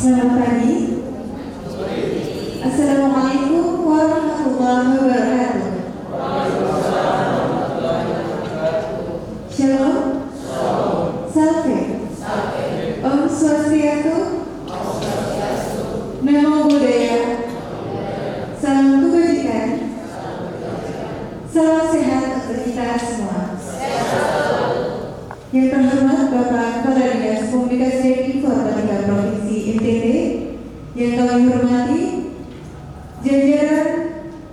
Selamat pagi. Assalamualaikum warahmatullahi wabarakatuh. Shalom. Salve. Om Swastiastu. Namo Buddhaya. Salam kebajikan. Salam sehat untuk kita semua. Yang terhormat Bapak Kepala Dinas Komunikasi dan Informatika Provinsi NTT, yang kami hormati jajaran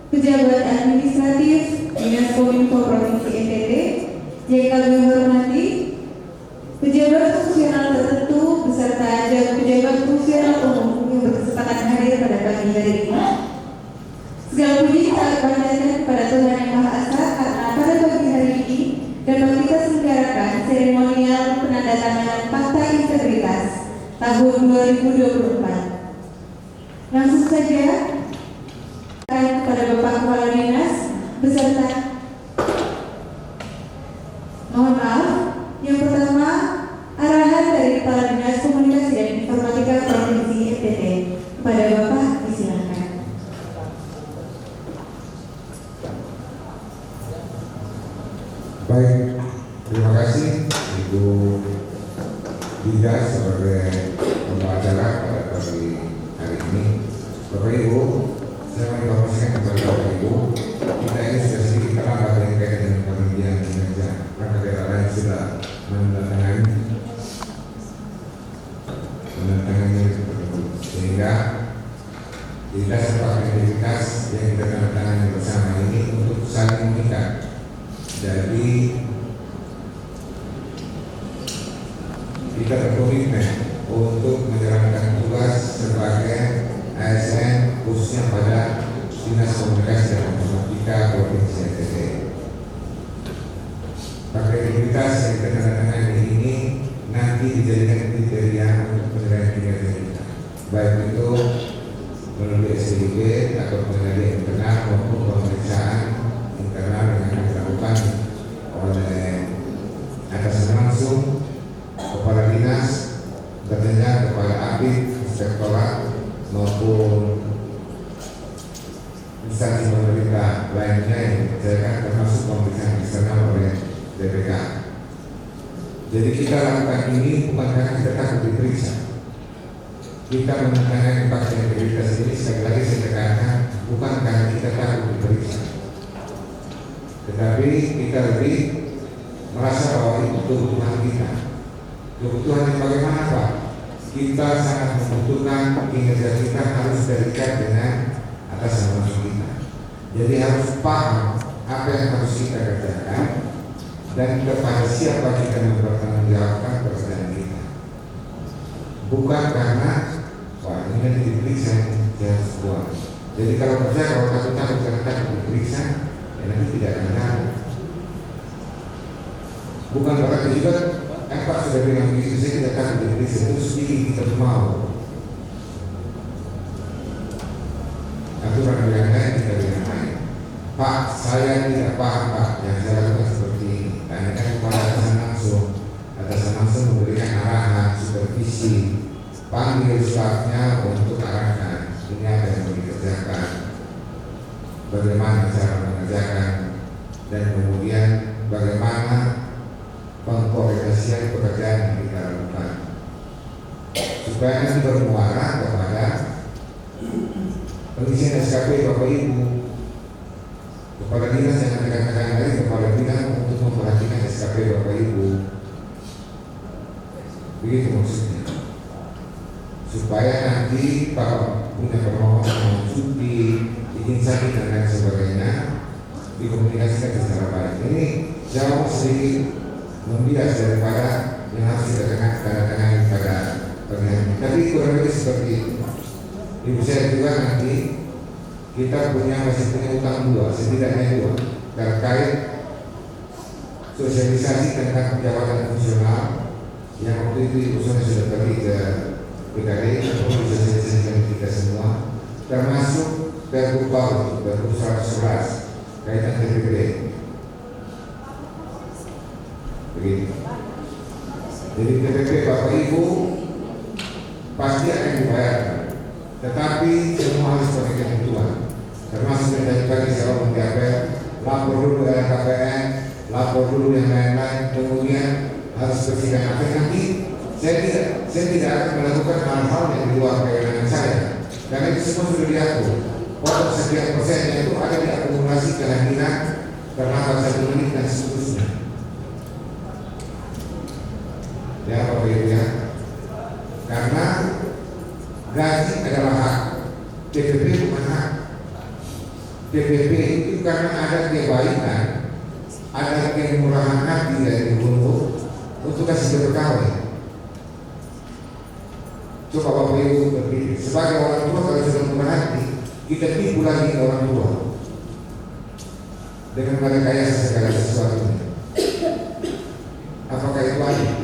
pejabat administratif Dinas Kominfo Provinsi NTT, yang kami hormati pejabat fungsional tertentu beserta pejabat fungsional umum yang berkesempatan hadir pada pagi hari ini. Segala puji kita panjatkan kepada Tuhan Yang Maha Esa karena pada pagi hari ini dapat kita selenggarakan seremonial penandatanganan Fakta Integritas tahun 2024. Langsung saja kepada Bapak Kepala Dinas beserta. Mohon maaf, yang pertama arahan dari Kepala Dinas Komunikasi dan Informatika Provinsi NTT. Kepada Bapak disilakan. Baik, terima kasih Ibu Dinda sebagai pembawa acara pada pagi hari ini. Bapak Ibu, saya mau informasikan kepada Bapak Ibu, kita ini sudah sedikit terlambat yang kaitan dengan penelitian kinerja, karena daerah lain sudah menandatangani tersebut, sehingga tidak sebuah integritas yang kita tandatangani bersama ini untuk saling mengikat. Jadi kita berkomitmen untuk menjalankan tugas sebagai ASN khususnya pada Dinas Komunikasi dan Informatika Provinsi NTT. Pakai integritas yang kita tandatangani ini nanti dijadikan kriteria untuk penilaian kinerja kita, baik itu melalui SDG atau penilaian internal maupun pemeriksaan internal yang dilakukan oleh atasan langsung kepala dinas, tentunya kepala APID, inspektorat maupun instansi pemerintah lainnya yang dikerjakan, termasuk pemeriksaan eksternal oleh BPK. Jadi kita lakukan ini bukan karena kita takut diperiksa. Kita menandatangani fakta integritas ini sekali lagi saya tekankan bukan karena kita takut diperiksa, tetapi kita lebih merasa bahwa itu kebutuhan kita. Kebutuhan yang bagaimana Pak? Kita sangat membutuhkan kinerja kita harus terikat dengan atasan langsung kita. Jadi harus paham apa yang harus kita kerjakan dan kepada siapa kita mempertanggungjawabkan pekerjaan kita. Bukan karena wah ini nanti diperiksa yang sebuah. Jadi kalau percaya kalau takut karena diperiksa, nanti tidak akan tahu. Bukan berarti juga Pak sudah bilang begitu, saya tidak akan diperiksa, itu sendiri kita mau. Aturan yang lain kita bilang lain. Pak, saya tidak paham Pak yang saya lakukan seperti ini. Tanyakan kepada atasan langsung memberikan arahan, supervisi, panggil stafnya untuk arahkan ini apa yang mau dikerjakan, bagaimana cara mengerjakan, dan kemudian bagaimana pengkoordinasian pekerjaan yang kita lakukan supaya nanti bermuara kepada pengisian SKP Bapak Ibu. Kepala dinas yang dikatakan tadi, kepala dinas untuk memperhatikan SKP Bapak Ibu, begitu maksudnya, supaya nanti Pak punya permohonan cuti, izin sakit dan lain sebagainya dikomunikasikan secara baik. Ini jauh sedikit membias daripada yang harus kita tandatangani pada pernyataan. Tapi kurang lebih seperti itu. Ibu saya juga nanti kita masih punya utang dua, setidaknya dua, terkait sosialisasi tentang jabatan fungsional yang waktu itu Ibu saya sudah pergi ke PKD untuk sosialisasikan kita semua, termasuk Pergub 111 kaitan TPP. Begitu. Jadi TPP Bapak Ibu pasti akan dibayarkan. Tetapi semua harus pakai ketentuan, termasuk yang tadi pagi saya mendiapel, lapor dulu LKPN, lapor dulu yang lain-lain, kemudian harus bersihkan apa nanti. Saya tidak akan melakukan hal-hal yang di luar kewenangan saya, karena itu semua sudah diatur. Pokok sekian persennya itu ada diakumulasi kehadiran terlambat 1 menit dan seterusnya. Ya Bapak Ibu ya, karena gaji adalah hak, TPP bukan hak. TPP itu karena ada kebaikan, ada kemurahan hati dari guru untuk kasih berkawin. Coba Bapak Ibu berpikir, sebagai orang tua kalau sudah murah hati, kita tipu lagi orang tua dengan merekayasa segala sesuatunya. Apakah itu adil?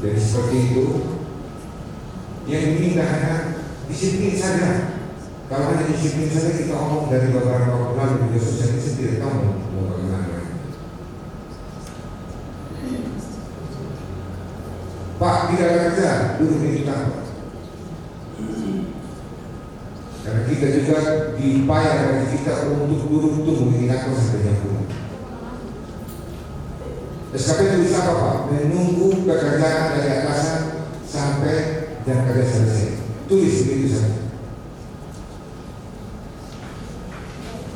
Jadi seperti itu, yang diminta hanya disiplin saja. Kalau hanya disiplin saja, kita omong dari beberapa waktu lalu di sosial media tidak tahu mau bagaimana. Pak, tidak ada kerja, duduk di kantor. Karena kita juga dibayar dari kita untuk duduk tunggu di kantor sampai jam 10. SKP itu bisa apa Pak? Menunggu pekerjaan dari atasan sampai jam kerja selesai. Tulis begitu saja.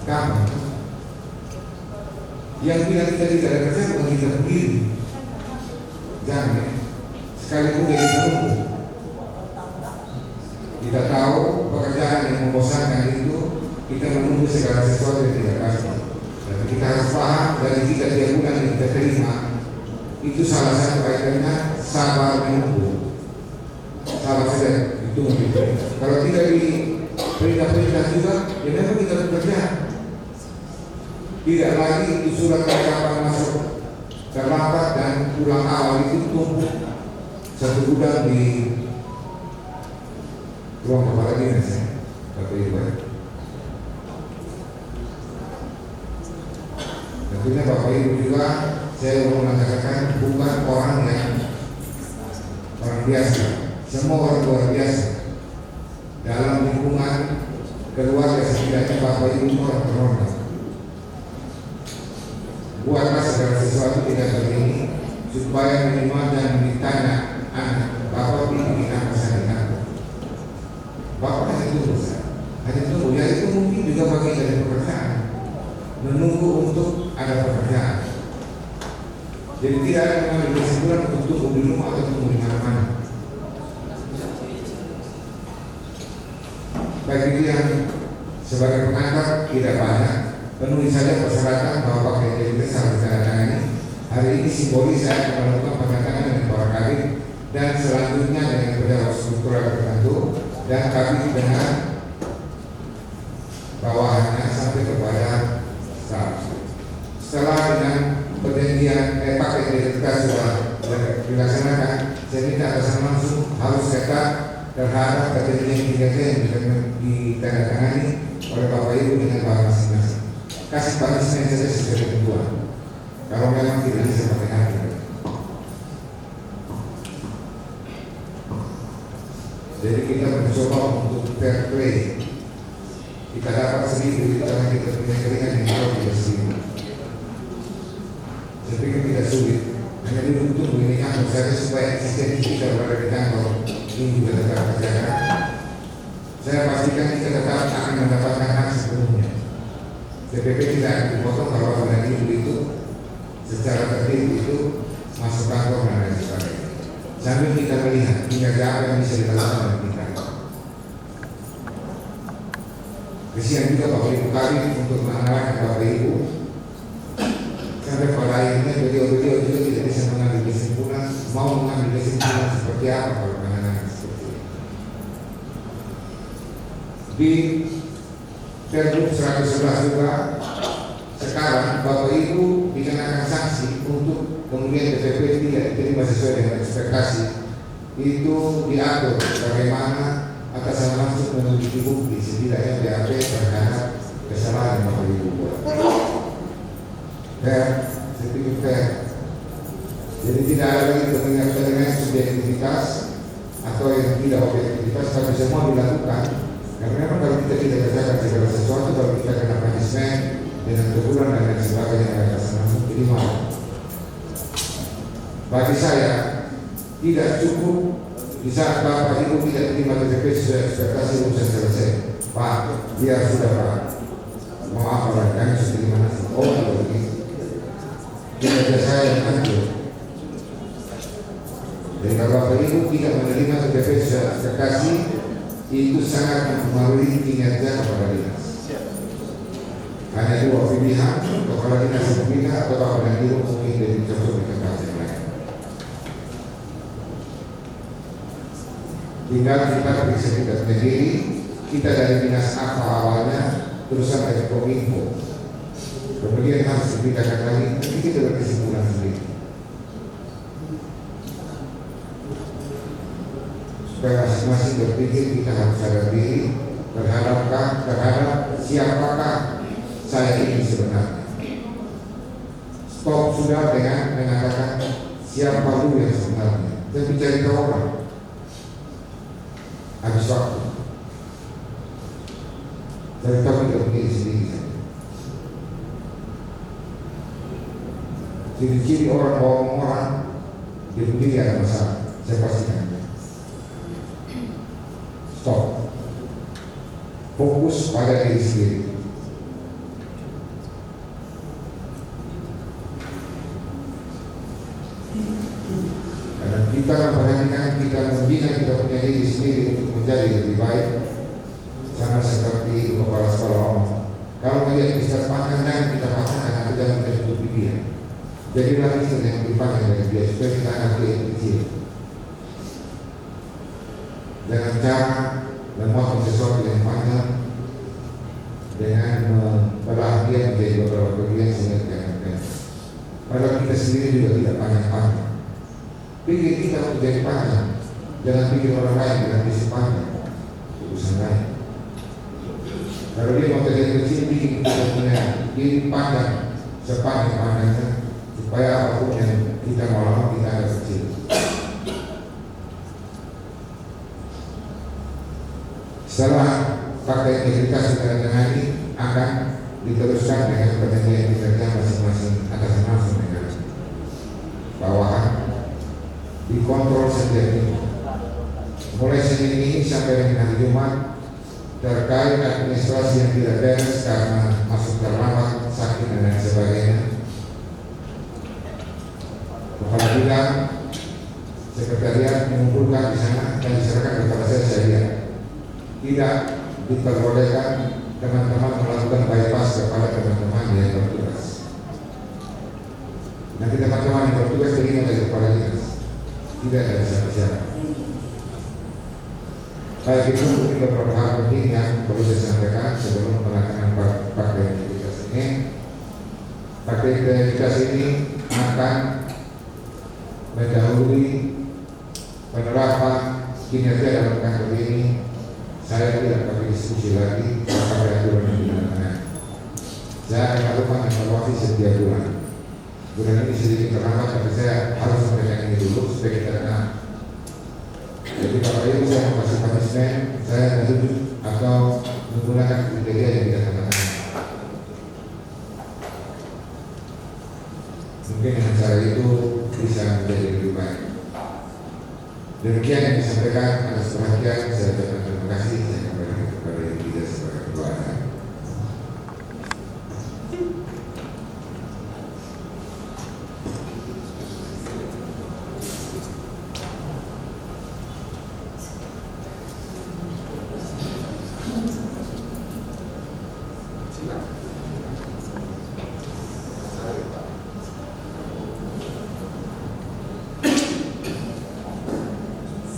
Gampang. Yang bilang kita tidak ada kerja bukan kita sendiri. Jangan ya. Sekalipun dia menunggu. Kita tahu pekerjaan yang membosankan itu, kita menunggu segala sesuatu yang tidak pasti. Dan kita harus paham dari kita tiap bulan yang kita terima, itu salah satu itemnya sabar menunggu. Sabar saja itu mungkin. Kalau tidak di perintah-perintah juga, ya memang kita bekerja. Tidak lagi itu surat kapan masuk terlambat dan pulang awal itu tumpuk 1 bulan di ruang kepala dinas ya, Bapak Ibu. Tentunya Bapak Ibu juga saya mau mengatakan bukan orang yang orang biasa, semua orang luar biasa. Dalam lingkungan keluarga setidaknya Bapak Ibu orang terhormat. Buatlah segala sesuatu tidak begini supaya minimal dan ditanya anak Bapak ini apa saya. Bapak hanya tunggu ya, itu mungkin juga bagian dari pekerjaan, menunggu untuk ada pekerjaan. Jadi tidak ada mengambil kesimpulan untuk tunggu di rumah atau tunggu di mana-mana. Baik itu yang sebagai pengantar tidak banyak, penuhi saja persyaratan bahwa pakai identitas harus ditandatangani. Hari ini simbolis saya akan melakukan penandatangan dengan para kabin dan selanjutnya dengan pejabat struktural tertentu dan kami dengan bawahannya sampai kepada staf. Setelah dengan perjanjian pakai identitas sudah dilaksanakan, saya minta atasan langsung harus ketat terhadap perjanjian 3T yang ditandatangani oleh Bapak Ibu dengan bahan masing-masing. Kasih punishment saja sesuai ketentuan. Kalau memang tidak bisa pakai hati. Jadi kita mencoba untuk fair play. Kita dapat 1.000 karena kita punya keringan yang jauh di sini. Saya pikir tidak sulit. Hanya dulu tunggu ini kantor saja supaya eksistensi kita berada di kantor ini juga tetap terjaga. Saya pastikan kita tetap akan mendapatkan hak sepenuhnya. TPP tidak akan dipotong kalau ada itu secara tertib itu masuk kantor dan lain sebagainya. Sambil kita melihat kinerja apa yang bisa dilakukan oleh kita. Kesian juga Bapak Ibu kami untuk mengarahkan Bapak Ibu sampai pada akhirnya beliau-beliau juga tidak bisa mengambil kesimpulan, mau mengambil kesimpulan seperti apa kalau penanganan seperti ini. Di Pergub 111 juga sekarang Bapak Ibu dikenakan sanksi untuk kemudian TPP tidak diterima sesuai dengan ekspektasi. Itu diatur bagaimana atasan langsung memiliki bukti setidaknya BAP terhadap kesalahan yang Bapak Ibu buat. Dan saya pikir lebih fair. Jadi tidak ada lagi kepentingan subjektivitas atau yang tidak objektivitas, tapi semua dilakukan. Karena memang kalau kita tidak kerjakan segala sesuatu, kalau kita kena punishment dengan teguran dan lain sebagainya, mereka langsung terima. Bagi saya tidak cukup di saat Bapak Ibu tidak terima TPP sesuai ekspektasi urusan selesai. Pak, biar sudah Pak. Mau apa lagi? Kami sudah gimana? Oh, begini. Kinerja saya yang hancur. Jadi kalau Bapak Ibu tidak menerima TPP sesuai ekspektasi, itu sangat mempengaruhi kinerja kepala dinas. Hanya dua pilihan, kepala dinas memilih atau Bapak Ibu mungkin lebih cocok di tempat yang lain. Tinggal kita bisa kita sendiri, kita dari dinas apa awalnya, terus sampai ke Kominfo. Kemudian harus dipindahkan lagi, nanti kita berkesimpulan sendiri. Supaya masing-masing berpikir kita harus sadar diri terhadap siapakah saya ini sebenarnya. Stop sudah dengan mengatakan siapa dulu yang sebenarnya. Dan bicara ke orang. Habis waktu. Dari kami tidak begini sendiri. Ciri-ciri orang bohong orang, dia begini ada masalah. Saya pastikan. Stop. Fokus pada diri sendiri. Karena kita memperhatikan, kita membina, kita punya diri sendiri untuk menjadi lebih baik. Sama seperti kepala sekolah umum. Kalau melihat bisa pandangan kita pasangkan, atau jangan kita tutup pikiran. Jadilah kita yang dipanggil dari dia supaya kita anak yang kecil. Dengan cara memotong sesuatu yang panjang dengan membelah dia menjadi beberapa bagian sehingga tidak akan. Padahal kita sendiri juga tidak panjang-panjang. Pikir kita untuk jadi panjang, jangan pikir orang lain dengan visi panjang, urusan lain. Kalau dia mau terjadi kecil, bikin kita punya diri panjang sepanjang-panjangnya supaya apapun yang kita mau lakukan kita ada kecil. Setelah fakta integritas kita tangani akan diteruskan dengan perjanjian kinerja masing-masing atasan dengan bawahan dikontrol setiap minggu. Mulai Senin ini sampai dengan hari Jumat terkait administrasi yang tidak beres karena masuk terlambat, sakit dan lain sebagainya. Kepala bidang sekretariat mengumpulkan di sana dan diserahkan kepada saya lihat. Tidak diperbolehkan teman-teman melakukan bypass kepada teman-teman yang bertugas. Nanti teman-teman yang bertugas terima dari kepala dinas. Tidak ada siapa-siapa. Baik itu mungkin beberapa hal penting yang perlu saya sampaikan sebelum melaksanakan fakta integritas ini. Fakta integritas ini akan mendahului penerapan kinerja dalam kantor ini. Saya tidak pakai diskusi lagi sampai aturan yang dilakukan. Saya akan lakukan evaluasi setiap bulan. Bulan ini sedikit terlambat, tapi saya harus sampaikan ini dulu supaya kita kenal. Jadi Bapak Ibu saya mau kasih punishment, saya akan duduk atau menggunakan kriteria yang tidak terlalu. Mungkin dengan cara itu bisa menjadi lebih baik. Demikian yang disampaikan atas perhatian, saya ucapkan terima kasih. Saya kembali kepada yang tidak sebagai keluarga.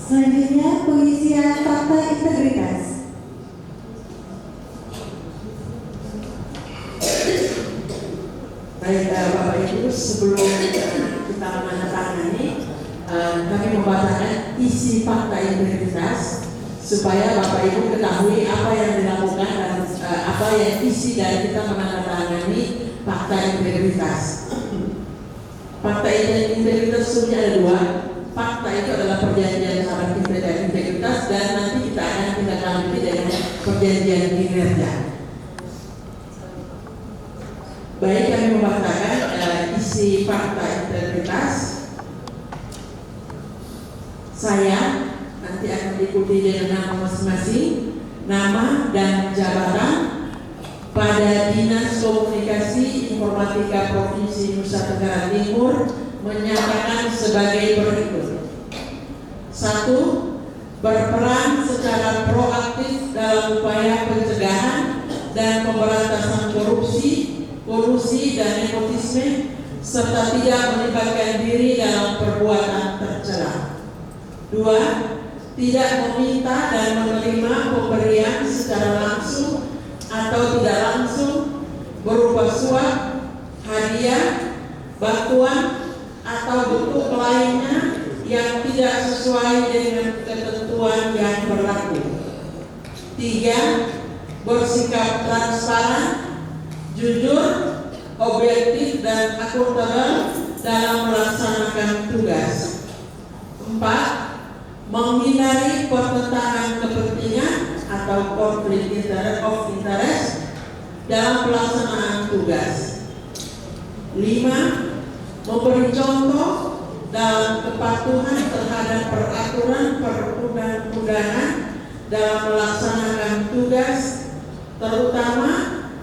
Selanjutnya pengisian fakta integritas. Baik Bapak Ibu, sebelum kita menandatangani, kami membacakan isi fakta integritas supaya Bapak Ibu ketahui apa yang dilakukan dan apa yang isi dari kita menandatangani fakta integritas. Fakta integritas sesungguhnya ada dua. Fakta itu adalah perjanjian syarat integritas dan nanti kita akan tindak lanjuti dengan perjanjian kinerja. Baik, kami membacakan isi fakta integritas. Saya nanti akan diikuti dengan nama masing-masing, nama dan jabatan pada Dinas Komunikasi Informatika Provinsi Nusa Tenggara Timur menyatakan sebagai berikut. 1. Berperan secara proaktif dalam upaya pencegahan dan pemberantasan korupsi, kolusi dan nepotisme serta tidak melibatkan diri dalam perbuatan tercela. 2. Tidak meminta dan menerima pemberian secara langsung atau tidak langsung berupa suap, hadiah, bantuan atau bentuk lainnya yang tidak sesuai dengan ketentuan yang berlaku. 3. Bersikap transparan, jujur, objektif dan akuntabel dalam melaksanakan tugas. 4. Menghindari pertentangan kepentingan atau konflik of interest dalam pelaksanaan tugas. 5. Memberi contoh dalam kepatuhan terhadap peraturan perundang-undangan dalam melaksanakan tugas, terutama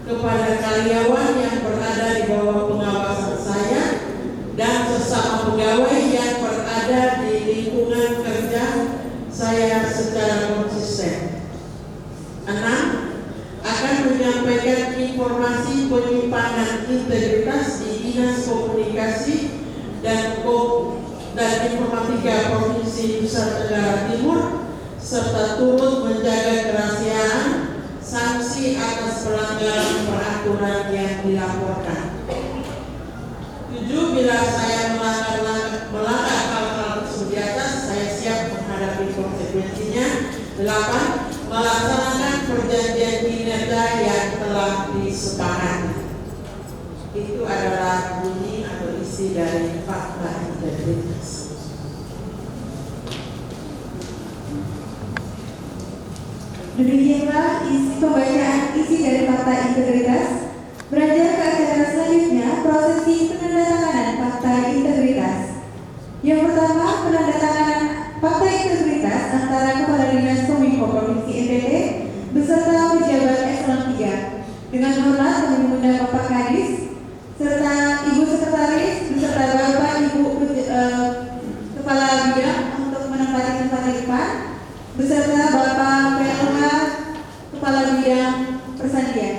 kepada karyawan yang berada di bawah pengawasan saya dan sesama pegawai yang berada di lingkungan kerja saya secara konsisten. 6. Akan menyampaikan informasi penyimpangan integritas di Dinas Komunikasi dan Informatika Provinsi Nusa Tenggara Timur serta turut menjaga kerahasiaan sanksi atas pelanggaran peraturan yang dilaporkan. 7. Bila saya melanggar hal-hal tersebut di atas, saya siap menghadapi konsekuensinya. 8. Melaksanakan perjanjian kinerja yang telah disepakati. Itu adalah bunyi atau isi dari fakta integritas. Demikianlah pembacaan isi dari fakta integritas. Beranjak ke acara selanjutnya, prosesi penandatanganan fakta integritas. Yang pertama, penandatanganan fakta integritas antara Kepala Dinas Kominfo Provinsi NTT beserta pejabat eselon 3. Dengan hormat kami mengundang Bapak Kadis serta Ibu Sekretaris beserta Bapak Ibu Kepala Bidang untuk menempati tempat di depan beserta Bapak PLH Kepala Bidang Persandian.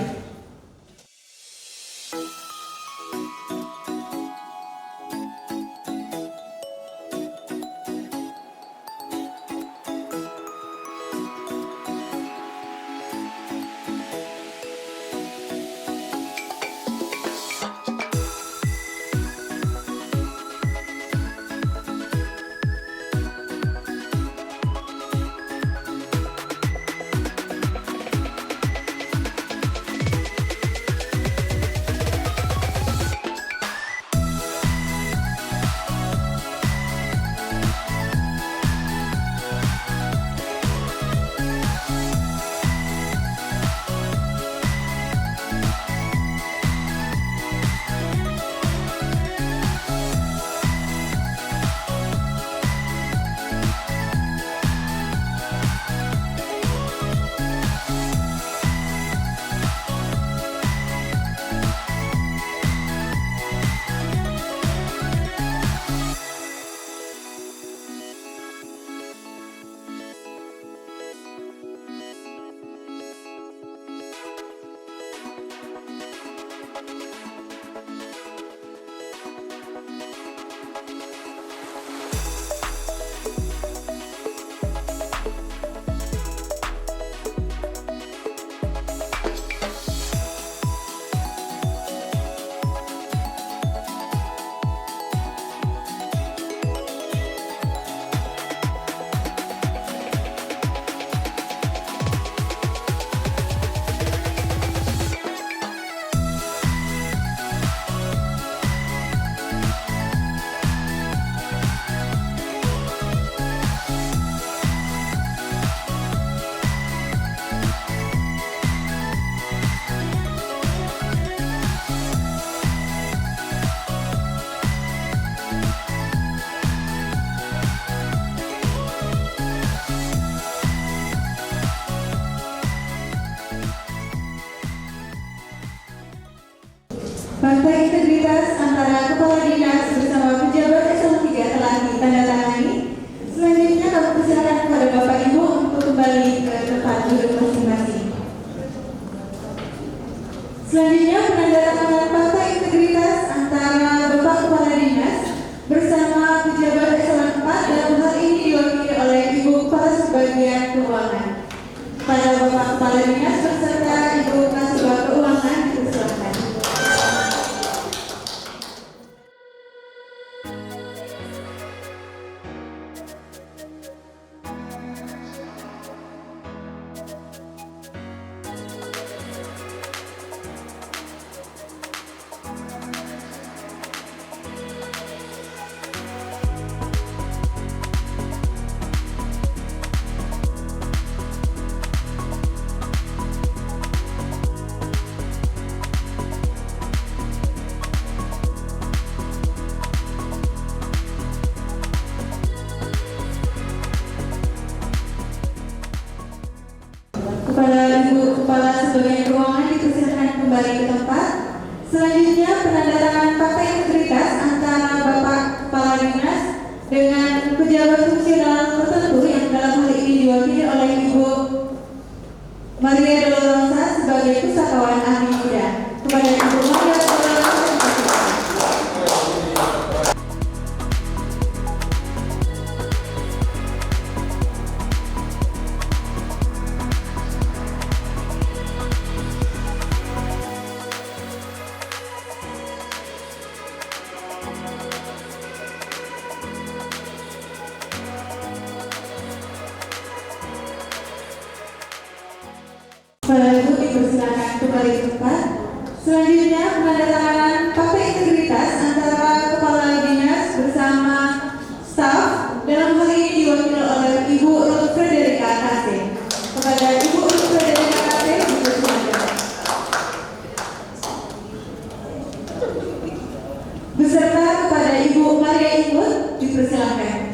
Fakta integritas antara Kepala Dinas bersama pejabat eselon 3 telah ditandatangani. Selanjutnya kami persilakan kepada Bapak Ibu untuk kembali ke tempat duduk masing-masing. Selanjutnya penandatanganan fakta integritas antara Bapak Kepala Dinas bersama pejabat eselon 4 dalam hal ini diwakili oleh Ibu Kepala Subbagian Keuangan. Pada Bapak Kepala Dinas beserta Ibu Kasubag Keuangan dipersilakan. Kepada Ibu Kepala Subbagian Keuangan dipersilakan kembali ke tempat. Selanjutnya penandatanganan fakta integritas antara Bapak Kepala Dinas dengan pejabat fungsional tertentu yang dalam hal ini diwakili oleh Ibu Maria Dolorosa sebagai pusakawan ahli bidang. Kepada Ibu Maria Dolorosa dipersilakan. Bapak Ibu dipersilakan kembali ke tempat. Selanjutnya penandatanganan fakta integritas antara Kepala Dinas bersama staf dalam hal ini diwakili oleh Ibu Ruth Frederika Kase. Kepada Ibu Ruth Frederika Kase dipersilakan. Beserta kepada Ibu Maria Ingut dipersilakan.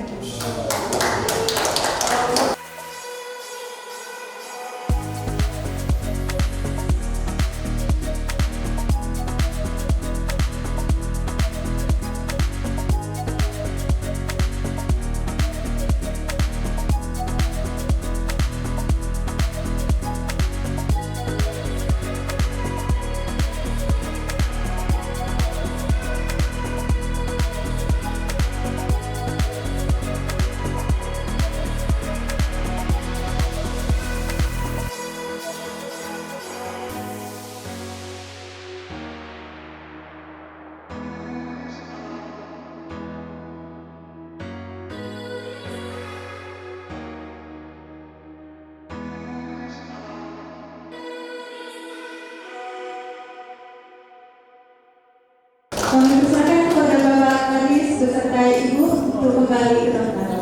Kami persilakan kepada Bapak Kadis beserta Ibu untuk kembali ke tempat.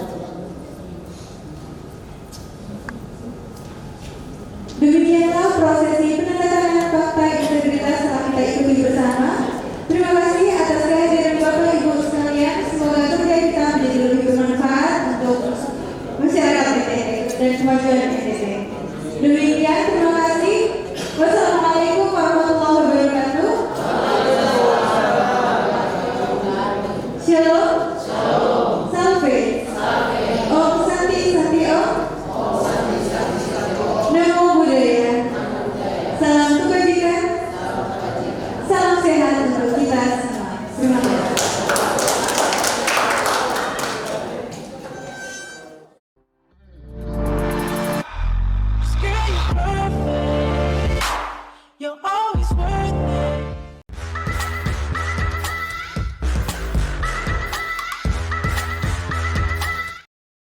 Demikianlah prosesi penandatanganan fakta integritas telah kita ikuti bersama. Terima kasih atas kehadiran Bapak Ibu sekalian. Semoga kerja kita menjadi lebih bermanfaat untuk masyarakat NTT dan kemajuan NTT. Demikian, terima kasih. Wassalamualaikum warahmatullahi wabarakatuh. Shalom. Salve. Om Santi Santi Om. Namo Buddhaya. Salam kebajikan. Salam sehat untuk kita semua. Terima kasih. You're